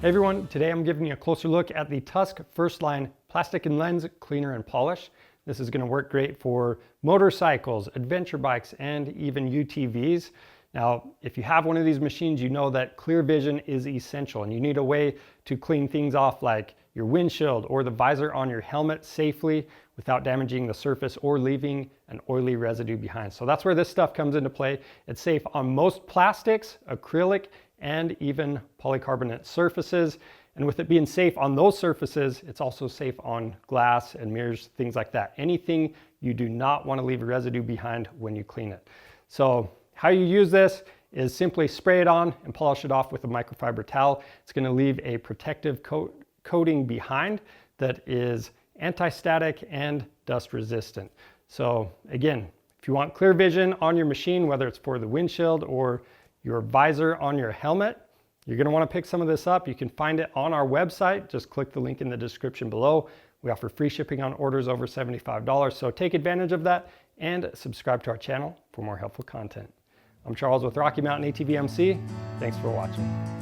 Hey everyone, today I'm giving you a closer look at the Tusk First Line Plastic and Lens Cleaner and Polish. This is going to work great for motorcycles, adventure bikes, and even UTVs. Now, if you have one of these machines, you know that clear vision is essential and you need a way to clean things off like your windshield or the visor on your helmet safely without damaging the surface or leaving an oily residue behind. So that's where this stuff comes into play. It's safe on most plastics, acrylic, and even polycarbonate surfaces. And with it being safe on those surfaces, it's also safe on glass and mirrors, things like that. Anything you do not want to leave a residue behind when you clean it. So how you use this is simply spray it on and polish it off with a microfiber towel. It's going to leave a protective coating behind that is anti-static and dust resistant. So again, if you want clear vision on your machine, whether it's for the windshield or your visor on your helmet, you're going to want to pick some of this up. You can find it on our website. Just click the link in the description below. We offer free shipping on orders over $75. So take advantage of that and subscribe to our channel for more helpful content. I'm Charles with Rocky Mountain ATV MC. Thanks for watching.